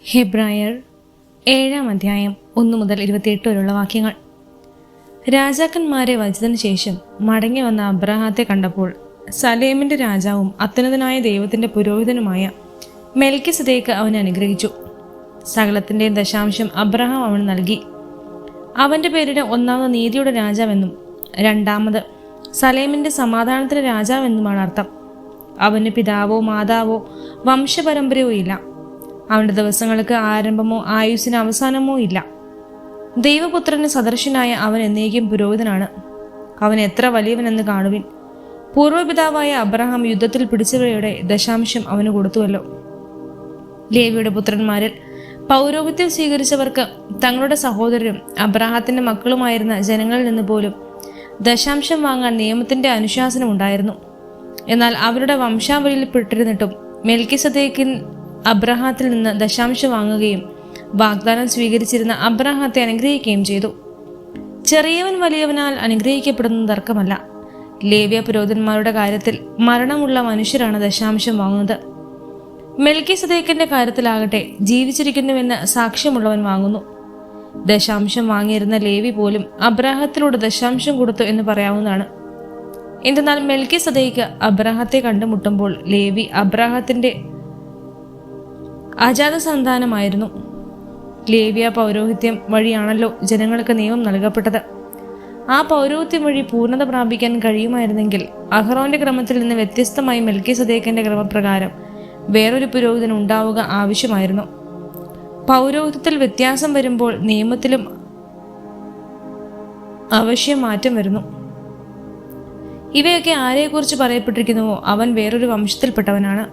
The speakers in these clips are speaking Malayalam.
ഹെബ്രായർ 7-ാം അധ്യായം 1 മുതൽ 28 വരെയുള്ള വാക്യങ്ങൾ. രാജാക്കന്മാരെ വധിച്ചതിനു ശേഷം മടങ്ങി വന്ന അബ്രാഹാത്തെ കണ്ടപ്പോൾ സലേമിന്റെ രാജാവും അത്യുന്നതനായ ദൈവത്തിന്റെ പുരോഹിതനുമായ മെൽക്കിസദേക്ക് അവനെ അനുഗ്രഹിച്ചു. സകലത്തിന്റെയും ദശാംശം അബ്രഹാം അവന് നൽകി. അവന്റെ പേരിന് ഒന്നാമത് നീതിയുടെ രാജാവെന്നും രണ്ടാമത് സലേമിന്റെ സമാധാനത്തിന്റെ രാജാവെന്നുമാണ് അർത്ഥം. അവന് പിതാവോ മാതാവോ വംശപരമ്പരയോ ഇല്ല. അവന്റെ ദിവസങ്ങൾക്ക് ആരംഭമോ ആയുസ്സിന് അവസാനമോ ഇല്ല. ദൈവപുത്രന് സദൃശനായ അവൻ എന്നേക്കും പുരോഹിതനാണ്. അവൻ എത്ര വലിയവനെന്ന് കാണുവിൻ. പൂർവ്വപിതാവായ അബ്രഹാം യുദ്ധത്തിൽ പിടിച്ചവയുടെ ദശാംശം അവന് കൊടുത്തുവല്ലോ. ലേവിയുടെ പുത്രന്മാരിൽ പൗരോഹിത്യം സ്വീകരിച്ചവർക്ക് തങ്ങളുടെ സഹോദരരും അബ്രഹാത്തിന്റെ മക്കളുമായിരുന്ന ജനങ്ങളിൽ നിന്ന് പോലും ദശാംശം വാങ്ങാൻ നിയമത്തിന്റെ അനുശാസനം ഉണ്ടായിരുന്നു. എന്നാൽ അവരുടെ വംശാവലിയിൽ പെട്ടിരുന്നിട്ടും മെൽക്കിസദേക്കിൻ അബ്രഹാത്തിൽ നിന്ന് ദശാംശം വാങ്ങുകയും വാഗ്ദാനം സ്വീകരിച്ചിരുന്ന അബ്രഹാത്തെ അനുഗ്രഹിക്കുകയും ചെയ്തു. ചെറിയവൻ വലിയവനാൽ അനുഗ്രഹിക്കപ്പെടുന്നത് തർക്കമല്ല. ലേവ്യ പുരോഹിതന്മാരുടെ കാര്യത്തിൽ മരണമുള്ള മനുഷ്യരാണ് ദശാംശം വാങ്ങുന്നത്. മെൽക്കിസദേക്കിന്റെ കാര്യത്തിലാകട്ടെ ജീവിച്ചിരിക്കുന്നുവെന്ന് സാക്ഷ്യമുള്ളവൻ വാങ്ങുന്നു. ദശാംശം വാങ്ങിയിരുന്ന ലേവി പോലും അബ്രാഹത്തിലൂടെ ദശാംശം കൊടുത്തു എന്ന് പറയാവുന്നതാണ്. എന്തെന്നാൽ മെൽക്കിസദേക്ക് അബ്രാഹത്തെ കണ്ടുമുട്ടുമ്പോൾ ലേവി അബ്രാഹത്തിന്റെ അജാത സന്താനമായിരുന്നു. ലേവ്യ പൗരോഹിത്യം വഴിയാണല്ലോ ജനങ്ങൾക്ക് നിയമം നൽകപ്പെട്ടത്. ആ പൗരോഹിത്യം വഴി പൂർണ്ണത പ്രാപിക്കാൻ കഴിയുമായിരുന്നെങ്കിൽ അഹ്റോന്റെ ക്രമത്തിൽ നിന്ന് വ്യത്യസ്തമായി മെൽക്കിസദേക്കിന്റെ ക്രമപ്രകാരം വേറൊരു പുരോഹിതൻ ഉണ്ടാവുക ആവശ്യമായിരുന്നു. പൗരോഹിത്യത്തിൽ വ്യത്യാസം വരുമ്പോൾ നിയമത്തിലും അവശ്യം മാറ്റം വരുന്നു. ഇവയൊക്കെ ആരെക്കുറിച്ച് പറയപ്പെട്ടിരിക്കുന്നുവോ അവൻ വേറൊരു വംശത്തിൽപ്പെട്ടവനാണ്.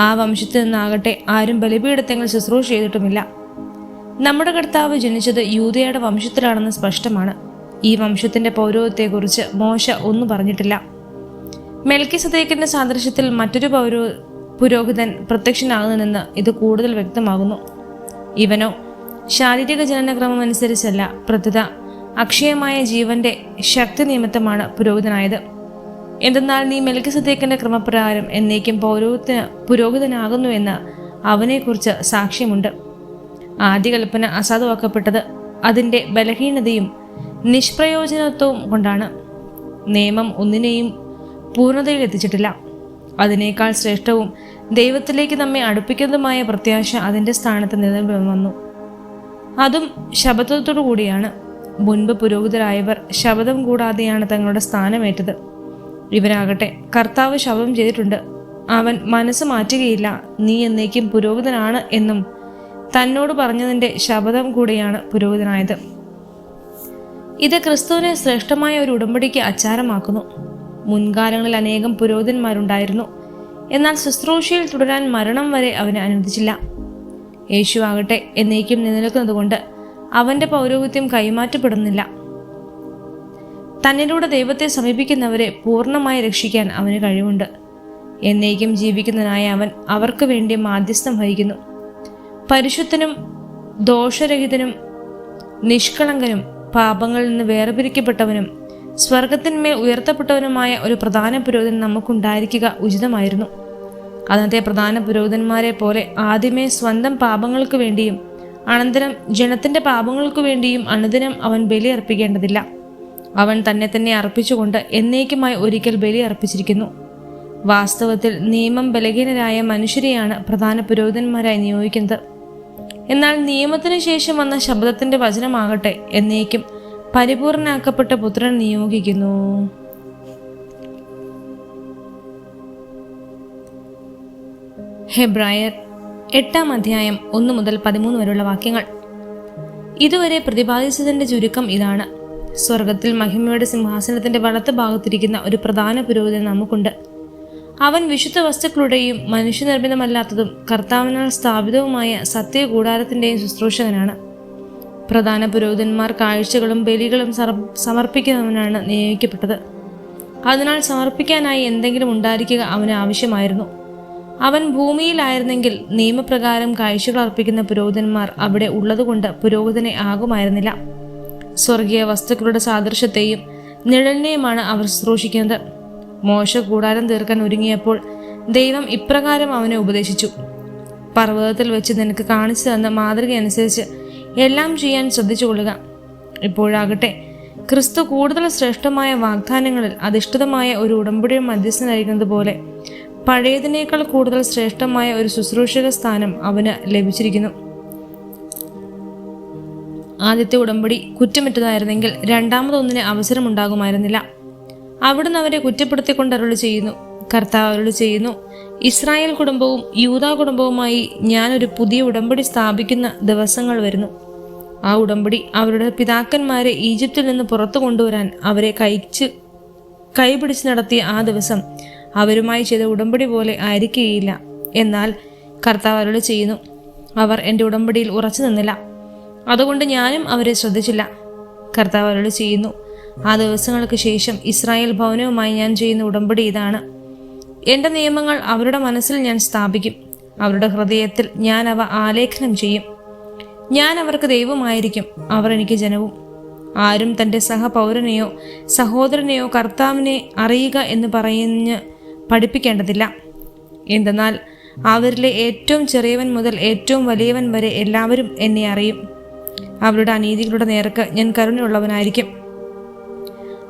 ആ വംശത്തിൽ നിന്നാകട്ടെ ആരും ബലിപീഠത്തിൽ ശുശ്രൂഷ ചെയ്തിട്ടുമില്ല. നമ്മുടെ കർത്താവ് ജനിച്ചത് യൂദയുടെ വംശത്തിലാണെന്ന് സ്പഷ്ടമാണ്. ഈ വംശത്തിന്റെ പൗരോഹിത്യത്തെക്കുറിച്ച് മോശ ഒന്നും പറഞ്ഞിട്ടില്ല. മെൽക്കിസദേക്കിന്റെ സാദൃശ്യത്തിൽ മറ്റൊരു പുരോഹിതൻ പ്രത്യക്ഷനാകുന്നതെന്ന് ഇത് കൂടുതൽ വ്യക്തമാകുന്നു. ഇവനോ ശാരീരിക ജനനക്രമം അനുസരിച്ചല്ല, പ്രത്യുത അക്ഷയമായ ജീവന്റെ ശക്തി നിമിത്തമാണ് പുരോഹിതനായത്. എന്തെന്നാൽ നീ മെൽക്കിസദേക്കിന്റെ ക്രമപ്രകാരം എന്നേക്കും പുരോഹിതനാകുന്നുവെന്ന് അവനെക്കുറിച്ച് സാക്ഷ്യമുണ്ട്. ആദ്യ കൽപ്പന അസാധുവാക്കപ്പെട്ടത് അതിൻ്റെ ബലഹീനതയും നിഷ്പ്രയോജനത്വവും കൊണ്ടാണ്. നിയമം ഒന്നിനെയും പൂർണ്ണതയിൽ എത്തിച്ചിട്ടില്ല. അതിനേക്കാൾ ശ്രേഷ്ഠവും ദൈവത്തിലേക്ക് നമ്മെ അടുപ്പിക്കുന്നതുമായ പ്രത്യാശ അതിൻ്റെ സ്ഥാനത്ത് നിലവിൽ വന്നു. അതും ശബദത്തോടു കൂടിയാണ്. മുൻപ് പുരോഹിതരായവർ ശബദം കൂടാതെയാണ് തങ്ങളുടെ സ്ഥാനമേറ്റത്. ഇവരാകട്ടെ കർത്താവ് ശപഥം ചെയ്തിട്ടുണ്ട്, അവൻ മനസ്സ് മാറ്റുകയില്ല, നീ എന്നേക്കും പുരോഹിതനാണ് എന്നും തന്നോട് പറഞ്ഞതിൻ്റെ ശപഥം കൂടെയാണ് പുരോഹിതനായത്. ഇത് ക്രിസ്തുവിനെ ശ്രേഷ്ഠമായ ഒരു ഉടമ്പടിക്ക് അച്ചാരമാക്കുന്നു. മുൻകാലങ്ങളിൽ അനേകം പുരോഹിതന്മാരുണ്ടായിരുന്നു. എന്നാൽ ശുശ്രൂഷയിൽ തുടരാൻ മരണം വരെ അവനെ അനുവദിച്ചില്ല. യേശു ആകട്ടെ എന്നേക്കും നിലനിൽക്കുന്നതുകൊണ്ട് അവന്റെ പൗരോഹിത്യം കൈമാറ്റപ്പെടുന്നില്ല. തന്നിലൂടെ ദൈവത്തെ സമീപിക്കുന്നവരെ പൂർണ്ണമായി രക്ഷിക്കാൻ അവന് കഴിവുണ്ട്. എന്നേക്കും ജീവിക്കുന്നതിനായ അവൻ അവർക്ക് വേണ്ടി മാധ്യസ്ഥം വഹിക്കുന്നു. പരിശുദ്ധനും ദോഷരഹിതനും നിഷ്കളങ്കനും പാപങ്ങളിൽ നിന്ന് വേർപിരിക്കപ്പെട്ടവനും സ്വർഗത്തിന്മേൽ ഉയർത്തപ്പെട്ടവനുമായ ഒരു പ്രധാന പുരോഹിതൻ നമുക്കുണ്ടായിരിക്കുക ഉചിതമായിരുന്നു. അന്നത്തെ പ്രധാന പുരോഹിതന്മാരെ പോലെ ആദ്യമേ സ്വന്തം പാപങ്ങൾക്ക് വേണ്ടിയും അനന്തരം ജനത്തിന്റെ പാപങ്ങൾക്കു വേണ്ടിയും അനുദിനം അവൻ ബലി അർപ്പിക്കേണ്ടതില്ല. അവൻ തന്നെ അർപ്പിച്ചുകൊണ്ട് എന്നേക്കുമായി ഒരിക്കൽ ബലി അർപ്പിച്ചിരിക്കുന്നു. വാസ്തവത്തിൽ നിയമം ബലഹീനരായ മനുഷ്യരെയാണ് പ്രധാന പുരോഹിതന്മാരായി നിയോഗിക്കുന്നത്. എന്നാൽ നിയമത്തിന് ശേഷം വന്ന ശബ്ദത്തിന്റെ വചനമാകട്ടെ എന്നേക്കും പരിപൂർണനാക്കപ്പെട്ട പുത്രൻ നിയോഗിക്കുന്നു. ഹെബ്രായർ 8-ാം അധ്യായം 1 മുതൽ 13 വരെയുള്ള വാക്യങ്ങൾ. ഇതുവരെ പ്രതിപാദിച്ചതിന്റെ ചുരുക്കം ഇതാണ്. സ്വർഗത്തിൽ മഹിമയുടെ സിംഹാസനത്തിന്റെ വലത്ത് ഭാഗത്തിരിക്കുന്ന ഒരു പ്രധാന പുരോഹിതൻ നമുക്കുണ്ട്. അവൻ വിശുദ്ധ വസ്തുക്കളുടെയും മനുഷ്യനിർമ്മിതമല്ലാത്തതും കർത്താവിനാൽ സ്ഥാപിതവുമായ സത്യ കൂടാരത്തിന്റെയും ശുശ്രൂഷകനാണ്. പ്രധാന പുരോഹിതന്മാർ കാഴ്ചകളും ബലികളും സമർപ്പിക്കുന്നവനാണ് നിയോഗിക്കപ്പെട്ടത്. അതിനാൽ സമർപ്പിക്കാനായി എന്തെങ്കിലും ഉണ്ടായിരിക്കുക അവന് ആവശ്യമായിരുന്നു. അവൻ ഭൂമിയിലായിരുന്നെങ്കിൽ നിയമപ്രകാരം കാഴ്ചകൾ അർപ്പിക്കുന്ന പുരോഹിതന്മാർ അവിടെ ഉള്ളതുകൊണ്ട് പുരോഹിതനെ ആകുമായിരുന്നില്ല. സ്വർഗീയ വസ്തുക്കളുടെ സാദൃശ്യത്തെയും നിഴലിനെയുമാണ് അവർ ശുശ്രൂഷിക്കുന്നത്. മോശ കൂടാരം തീർക്കാൻ ഒരുങ്ങിയപ്പോൾ ദൈവം ഇപ്രകാരം അവനെ ഉപദേശിച്ചു: പർവ്വതത്തിൽ വെച്ച് നിനക്ക് കാണിച്ചു തന്ന മാതൃക അനുസരിച്ച് എല്ലാം ചെയ്യാൻ ശ്രദ്ധിച്ചുകൊള്ളുക. ഇപ്പോഴാകട്ടെ ക്രിസ്തു കൂടുതൽ ശ്രേഷ്ഠമായ വാഗ്ദാനങ്ങളിൽ അധിഷ്ഠിതമായ ഒരു ഉടമ്പടിയുടെ മധ്യസ്ഥനായിരിക്കുന്നത് പോലെ പഴയതിനേക്കാൾ കൂടുതൽ ശ്രേഷ്ഠമായ ഒരു ശുശ്രൂഷക സ്ഥാനം അവന് ലഭിച്ചിരിക്കുന്നു. ആദ്യത്തെ ഉടമ്പടി കുറ്റമറ്റതായിരുന്നെങ്കിൽ രണ്ടാമതൊന്നിന് അവസരമുണ്ടാകുമായിരുന്നില്ല. അവിടുന്ന് അവരെ കുറ്റപ്പെടുത്തിക്കൊണ്ട് അരുളി ചെയ്യുന്നു. കർത്താവ് അരുളി ചെയ്യുന്നു, ഇസ്രായേൽ കുടുംബവും യൂദാ കുടുംബവുമായി ഞാനൊരു പുതിയ ഉടമ്പടി സ്ഥാപിക്കുന്ന ദിവസങ്ങൾ വരുന്നു. ആ ഉടമ്പടി അവരുടെ പിതാക്കന്മാരെ ഈജിപ്തിൽ നിന്ന് പുറത്തു കൊണ്ടുവരാൻ അവരെ കൈപിടിച്ച് നടത്തിയ ആ ദിവസം അവരുമായി ചെയ്ത ഉടമ്പടി പോലെ ആയിരിക്കുകയില്ല. എന്നാൽ കർത്താവ് അരുളി ചെയ്യുന്നു, അവർ എൻ്റെ ഉടമ്പടിയിൽ ഉറച്ചു നിന്നില്ല, അതുകൊണ്ട് ഞാനും അവരെ ശ്രദ്ധിച്ചില്ല. കർത്താവ് അരുളി ചെയ്യുന്നു, ആ ദിവസങ്ങൾക്ക് ശേഷം ഇസ്രായേൽ ഭവനവുമായി ഞാൻ ചെയ്യുന്ന ഉടമ്പടി ഇതാണ്. എൻ്റെ നിയമങ്ങൾ അവരുടെ മനസ്സിൽ ഞാൻ സ്ഥാപിക്കും, അവരുടെ ഹൃദയത്തിൽ ഞാൻ അവ ആലേഖനം ചെയ്യും. ഞാൻ അവർക്ക് ദൈവമായിരിക്കും, അവർ എനിക്ക് ജനവും. ആരും തൻ്റെ സഹപൗരനെയോ സഹോദരനെയോ കർത്താവിനെ അറിയുക എന്ന് പറഞ്ഞ് പഠിപ്പിക്കേണ്ടതില്ല. എന്തെന്നാൽ അവരിലെ ഏറ്റവും ചെറിയവൻ മുതൽ ഏറ്റവും വലിയവൻ വരെ എല്ലാവരും എന്നെ അറിയും. അവരുടെ അനീതികളുടെ നേർക്ക് ഞാൻ കരുണയുള്ളവനായിരിക്കും.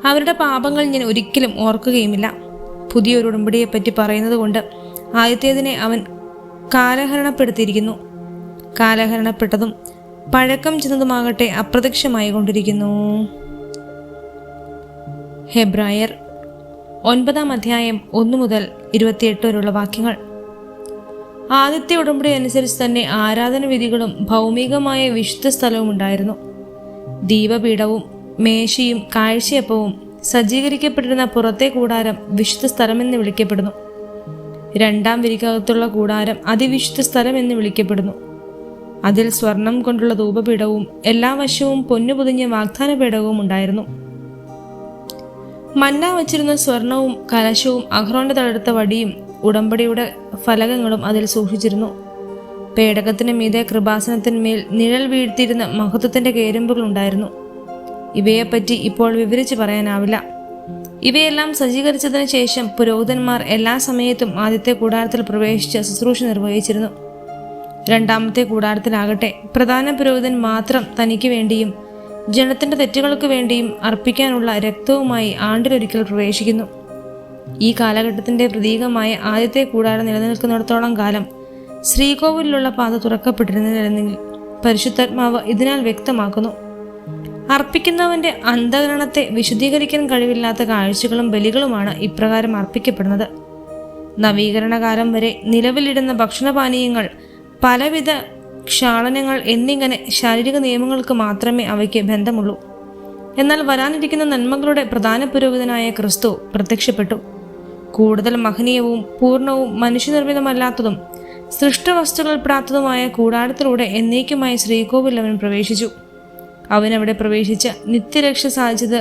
അവരുടെ പാപങ്ങൾ ഞാൻ ഒരിക്കലും ഓർക്കുകയുമില്ല. പുതിയൊരു ഉടമ്പടിയെപ്പറ്റി പറയുന്നത് കൊണ്ട് ആദ്യത്തേതിനെ അവൻ കാലഹരണപ്പെടുത്തിയിരിക്കുന്നു. കാലഹരണപ്പെട്ടതും പഴക്കം ചെന്നതുമാകട്ടെ അപ്രത്യക്ഷമായി കൊണ്ടിരിക്കുന്നു. ഹെബ്രായർ 9 അധ്യായം 1 മുതൽ 28 വരെയുള്ള വാക്യങ്ങൾ. ആദ്യത്തെ ഉടമ്പടി അനുസരിച്ച് തന്നെ ആരാധന വിധികളും ഭൗമികമായ വിശുദ്ധ സ്ഥലവും ഉണ്ടായിരുന്നു. ദീപപീഠവും മേശയും കാഴ്ചയപ്പവും സജ്ജീകരിക്കപ്പെട്ടിരുന്ന പുറത്തെ കൂടാരം വിശുദ്ധ സ്ഥലമെന്ന് വിളിക്കപ്പെടുന്നു. രണ്ടാം വിരിക്കകത്തുള്ള കൂടാരം അതിവിശുദ്ധ സ്ഥലം എന്ന് വിളിക്കപ്പെടുന്നു. അതിൽ സ്വർണം കൊണ്ടുള്ള ധൂപപീഠവും എല്ലാ വശവും പൊന്നുപൊതിഞ്ഞ വാഗ്ദാന പേടകവും ഉണ്ടായിരുന്നു. മന്ന വച്ചിരുന്ന സ്വർണവും കലശവും അഹ്റോന്റെ തളർത്ത വടിയും ഉടമ്പടിയുടെ ഫലകങ്ങളും അതിൽ സൂക്ഷിച്ചിരുന്നു. പേടകത്തിന് മീതെ കൃപാസനത്തിന്മേൽ നിഴൽ വീഴ്ത്തിയിരുന്ന മഹത്വത്തിന്റെ കേരുമ്പുകൾ ഉണ്ടായിരുന്നു. ഇവയെപ്പറ്റി ഇപ്പോൾ വിവരിച്ചു പറയാനാവില്ല. ഇവയെല്ലാം സജ്ജീകരിച്ചതിന് ശേഷം പുരോഹിതന്മാർ എല്ലാ സമയത്തും ആദ്യത്തെ കൂടാരത്തിൽ പ്രവേശിച്ച് ശുശ്രൂഷ നിർവഹിച്ചിരുന്നു. രണ്ടാമത്തെ കൂടാരത്തിലാകട്ടെ പ്രധാന പുരോഹിതൻ മാത്രം തനിക്ക് വേണ്ടിയും ജനത്തിന്റെ തെറ്റുകൾക്ക് വേണ്ടിയും അർപ്പിക്കാനുള്ള രക്തവുമായി ആണ്ടിലൊരിക്കൽ പ്രവേശിക്കുന്നു. ഈ കാലഘട്ടത്തിന്റെ പ്രതീകമായ ആദ്യത്തെ കൂടാരം നിലനിൽക്കുന്നിടത്തോളം കാലം ശ്രീകോവിലുള്ള പാത തുറക്കപ്പെട്ടിരുന്നില്ലെങ്കിൽ പരിശുദ്ധാത്മാവ് ഇതിനാൽ വ്യക്തമാക്കുന്നു. അർപ്പിക്കുന്നവന്റെ അന്തകരണത്തെ വിശുദ്ധീകരിക്കാൻ കഴിവില്ലാത്ത കാഴ്ചകളും ബലികളുമാണ് ഇപ്രകാരം അർപ്പിക്കപ്പെടുന്നത്. നവീകരണകാലം വരെ നിലവിലിടുന്ന ഭക്ഷണപാനീയങ്ങൾ, പലവിധ ക്ഷാളനങ്ങൾ എന്നിങ്ങനെ ശാരീരിക നിയമങ്ങൾക്ക് മാത്രമേ അവയ്ക്ക് ബന്ധമുള്ളൂ. എന്നാൽ വരാനിരിക്കുന്ന നന്മകളുടെ പ്രധാന പുരോഹിതനായ ക്രിസ്തു പ്രത്യക്ഷപ്പെട്ടു. കൂടുതൽ മഹനീയവും പൂർണ്ണവും മനുഷ്യനിർമ്മിതമല്ലാത്തതും സൃഷ്ടവസ്തുക്കൾപ്പെടാത്തതുമായ കൂടാരത്തിലൂടെ എന്നേക്കുമായി ശ്രീകോവിൽ അവൻ പ്രവേശിച്ചു. അവനവിടെ പ്രവേശിച്ച് നിത്യരക്ഷ സാധിച്ചത്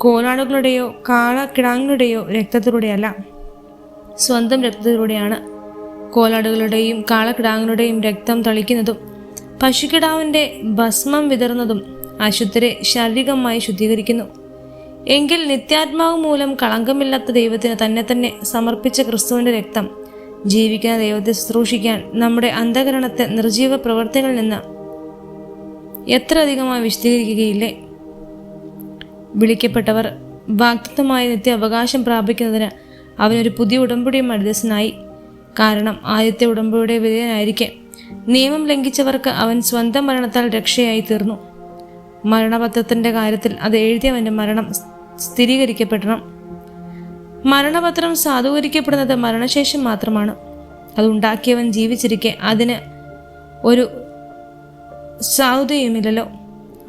കോലാടുകളുടെയോ കാളക്കിടാങ്ങളുടെയോ രക്തത്തിലൂടെയല്ല, സ്വന്തം രക്തത്തിലൂടെയാണ്. കോലാടുകളുടെയും കാളക്കിടാങ്ങളുടെയും രക്തം തളിക്കുന്നതും പശുക്കിടാവിൻ്റെ ഭസ്മം വിതറുന്നതും അശുദ്ധരെ ശാരീരികമായി ശുദ്ധീകരിക്കുന്നു. എങ്കിൽ നിത്യാത്മാവ് മൂലം കളങ്കമില്ലാത്ത ദൈവത്തിന് തന്നെ സമർപ്പിച്ച ക്രിസ്തുവിൻ്റെ രക്തം ജീവിക്കുന്ന ദൈവത്തെ ശുശ്രൂഷിക്കാൻ നമ്മുടെ അന്ധകരണത്തെ നിർജീവ പ്രവർത്തികളിൽ നിന്ന് എത്ര അധികമായി വിശദീകരിക്കുകയില്ലേ? വിളിക്കപ്പെട്ടവർ വാഗ്ദത്തമായ നിത്യ അവകാശം പ്രാപിക്കുന്നതിന് അവനൊരു പുതിയ ഉടമ്പടി മധ്യസ്ഥനായി. കാരണം ആദ്യത്തെ ഉടമ്പടിയുടെ വിധേയനായിരിക്കെ നിയമം ലംഘിച്ചവർക്ക് അവൻ സ്വന്തം മരണത്താൽ രക്ഷയായി തീർന്നു. മരണപത്രത്തിൻ്റെ കാര്യത്തിൽ അത് എഴുതിയവൻ്റെ മരണം സ്ഥിരീകരിക്കപ്പെടണം. മരണപത്രം സാധൂകരിക്കപ്പെടുന്നത് മരണശേഷം മാത്രമാണ്. അതുണ്ടാക്കിയവൻ ജീവിച്ചിരിക്കെ അതിന് ഒരു സാധുതയുമില്ലല്ലോ.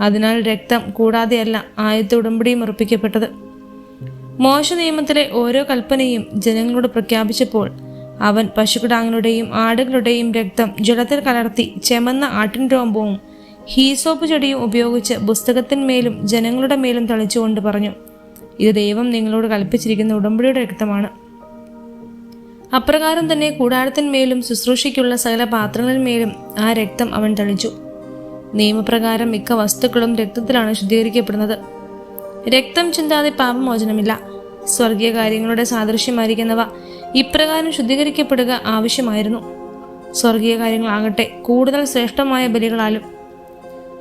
അതിനാൽ രക്തം കൂടാതെയല്ല ആദ്യത്തെ ഉടമ്പടിയും ഉറപ്പിക്കപ്പെട്ടത്. മോശ നിയമത്തിലെ ഓരോ കൽപ്പനയും ജനങ്ങളോട് പ്രഖ്യാപിച്ചപ്പോൾ അവൻ പശുക്കിടാങ്ങളുടെയും ആടുകളുടെയും രക്തം ജലത്തിൽ കലർത്തി ചെമന്ന ആട്ടിൻ രോമവും ഹീസോപ്പ് ചെടിയും ഉപയോഗിച്ച് പുസ്തകത്തിന്മേലും ജനങ്ങളുടെ മേലും തളിച്ചുകൊണ്ട് പറഞ്ഞു, ഇത് ദൈവം നിങ്ങളോട് കൽപ്പിച്ചിരിക്കുന്ന ഉടമ്പടിയുടെ രക്തമാണ്. അപ്രകാരം തന്നെ കൂടാരത്തിന്മേലും ശുശ്രൂഷയ്ക്കുള്ള സകല പാത്രങ്ങളിന്മേലും ആ രക്തം അവൻ തളിച്ചു. നിയമപ്രകാരം മിക്ക വസ്തുക്കളും രക്തത്തിലാണ് ശുദ്ധീകരിക്കപ്പെടുന്നത്. രക്തം ചിന്താതെ പാപമോചനമില്ല. സ്വർഗീയ കാര്യങ്ങളുടെ സാദൃശ്യമായിരിക്കുന്നവ ഇപ്രകാരം ശുദ്ധീകരിക്കപ്പെടുക ആവശ്യമായിരുന്നു. സ്വർഗീയ കാര്യങ്ങളാകട്ടെ കൂടുതൽ ശ്രേഷ്ഠമായ ബലികളാലും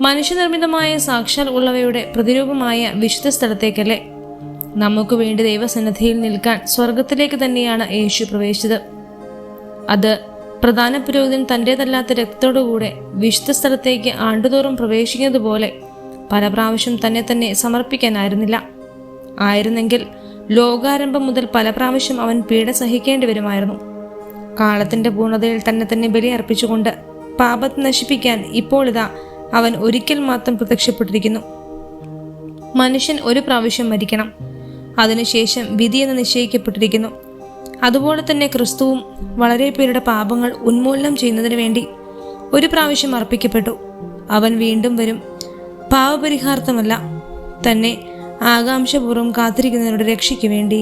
മനുഷ്യനിർമ്മിതമായ സാക്ഷാൽ ഉള്ളവയുടെ പ്രതിരൂപമായ വിശുദ്ധ സ്ഥലത്തേക്കല്ലേ. നമുക്ക് വേണ്ടി ദൈവസന്നിധിയിൽ നിൽക്കാൻ സ്വർഗത്തിലേക്ക് തന്നെയാണ് യേശു പ്രവേശിച്ചത്. അത് പ്രധാന പുരോഹിതൻ തൻ്റേതല്ലാത്ത രക്തത്തോടുകൂടെ വിശുദ്ധ സ്ഥലത്തേക്ക് ആണ്ടുതോറും പ്രവേശിക്കുന്നത് പോലെ പല പ്രാവശ്യം തന്നെ സമർപ്പിക്കാനായിരുന്നില്ല. ആയിരുന്നെങ്കിൽ ലോകാരംഭം മുതൽ പല പ്രാവശ്യം അവൻ പീഡ സഹിക്കേണ്ടി വരുമായിരുന്നു. കാലത്തിന്റെ പൂർണ്ണതയിൽ തന്നെ ബലി അർപ്പിച്ചുകൊണ്ട് പാപത്തെ നശിപ്പിക്കാൻ ഇപ്പോൾ ഇതാ അവൻ ഒരിക്കൽ മാത്രം പ്രത്യക്ഷപ്പെട്ടിരിക്കുന്നു. മനുഷ്യൻ ഒരു പ്രാവശ്യം മരിക്കണം, അതിനുശേഷം വിധിയെന്ന് നിശ്ചയിക്കപ്പെട്ടിരിക്കുന്നു. അതുപോലെ തന്നെ ക്രിസ്തുവും വളരെ പേരുടെ പാപങ്ങൾ ഉന്മൂലനം ചെയ്യുന്നതിന് വേണ്ടി ഒരു പ്രാവശ്യം അർപ്പിക്കപ്പെട്ടു. അവൻ വീണ്ടും വരും, പാപപരിഹാർത്ഥമല്ല, തന്നെ ആകാംക്ഷപൂർവ്വം കാത്തിരിക്കുന്നവരുടെ രക്ഷയ്ക്ക് വേണ്ടി.